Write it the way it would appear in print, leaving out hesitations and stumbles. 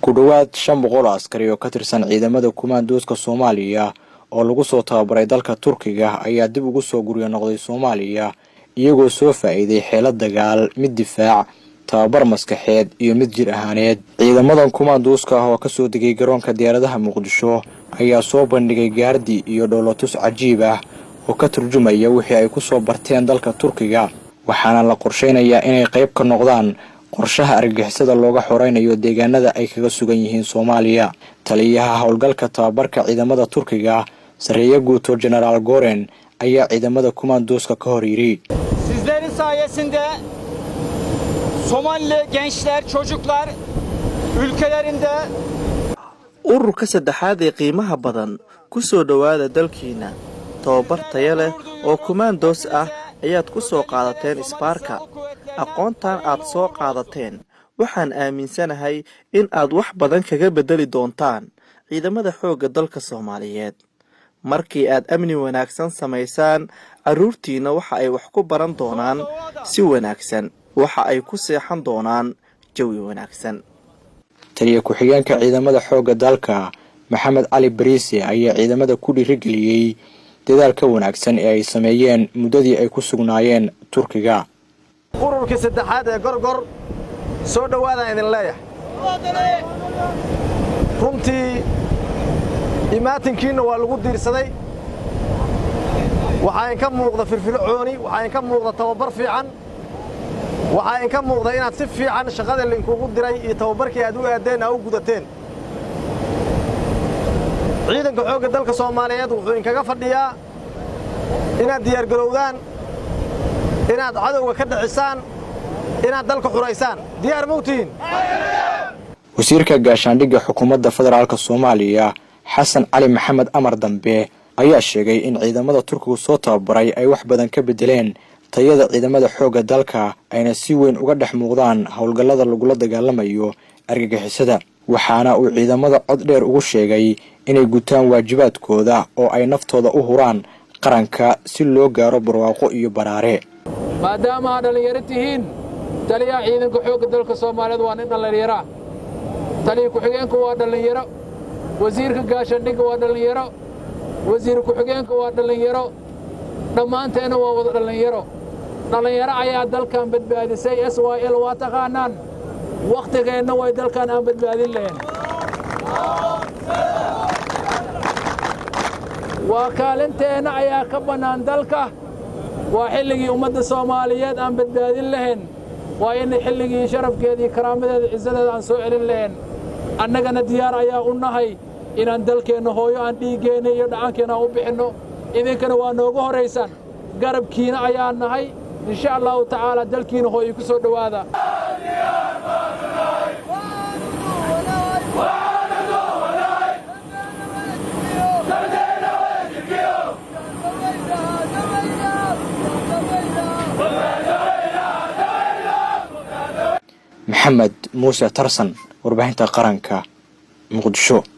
ku dhawaad 500 askari oo ka tirsan ciidamada kumaandooska Soomaaliya oo lagu soo tababaray dalka Turkiga ayaa dib ugu soo guriyo noqday Soomaaliya iyagoo soo faa'iiday xeelad dagaal mid difaac tababar maskaxeed iyo mid jir ahaaneed. Ciidamadan kumaandooska oo ka soo degay garoonka diyaaradaha Muqdisho ayaa soo bandhigay gaardi iyo dhoolatus cajiib ah oo ka turjumaya wixii ay ku soo barteen dalka Turkiga, waxaana la qorsheynayaa inay qayb ka noqdaan qorshaha argagixisada looga xoreynayo deegaanada ay kaga sugan yihiin Soomaaliya. Taliyaha howlgalka tababarka ciidamada Turkiga Sareeya Guuto General Goren ayaa ciidamada kumaandooska ka hor yiri: Sizlerin sayesinde Somali gençler, çocuklar ülkelerinde ururka saddexaad ee qiimaha badan ku soo dhawaada dalkiina. Tababar tayo leh oo kumaandoos ah ayaad ku soo qaadateen isbaarka. Aqoontan aad soo qaadateen waxaan aaminsanahay in aad wax badan kaga bedeli doontaan ciidamada xoogga dalka Soomaaliyeed. Markii aad amni wanaagsan samaysaan, caruurtiina waxa ay wax ku baran doonaan si wanaagsan, waxa ay ku seexan doonaan jawi wanaagsan. Taliye ku-xigeenka ciidamada xoogga dalka Maxamed Cali Bariisi ayaa ciidamada ku dhiirigeliyay dadaalka wanaagsan ee ay sameeyeen muddadii ay ku sugnaayeen Turkiga. ururka saddexaad ee Gorgor soo dhawaada idin leeyahay. runtii imaatinkiina waa lagu diirsaday. waxaan ka muuqda firfircooni, waxaan ka muuqda tababar fiican, waxaan ka muuqda inaad si fiican shaqada linkugu diray iyo tababarkii aad u aadeen u gudateen. ciidanka xoogga dalka Soomaaliyeed wuxuu inkaga fadhiyaa inaad diyaar garowdaan, inaad cadowga ka dhicisaan, inaad dalka xureysaan. diyaar ma u tihiin? wasiirka gaashaandhigga xukuumadda federaalka Soomaaliya Xasan Cali Maxamed Amar Dambe ayaa sheegay in ciidamada Turkiga soo tababaray ay wax badan ka bedeleen tayada ciidamada xoogga dalka ayna si weyn uga dhex muuqdaan howlgallada lagula dagaalamayo argagixisada, waxaana uu ciidamada cod dheer ugu sheegay inay gutaan waajibaadkooda oo ay naftooda u huraan qaranka si loo gaaro barwaaqo iyo baraare. maadaama dhalinyaro tihiin, taliyaha ciidanka xoogga dalka Soomaaliyeed waa nin dhalinyaro, taliye ku-xigeenku waa dhalinyaro, wasiirka gaashaandhigga waa dhalinyaro, wasiir ku-xigeenka waa dhalinyaro, dhammaanteena waa wada dhalinyaro. dhalinyaro ayaa dalkan badbaadisay. SYL waa taqaanaan, waqtigeenna way dalkan aan badbaadin lahayn. waa kaalinteena ayaa ka bannaan dalka. waa xilligii ummadda Soomaaliyeed aan badbaadin lahayn. waa in xilligii sharafkeedii karaamadeeda ciisadeeda aan soo celin lahayn. annagana diyaar ayaa u nahay inaan dalkeenna hooyo aan dhiiggeena iyo dhacankeena u bixinno. idinkana waa noogu horaysaan, garabkiina ayaa nahay. insha Allahu tacaala dalkiina hooyo ku soo dhawaada. محمد موسى ترسن، warbaahinta qaranka Muqdisho.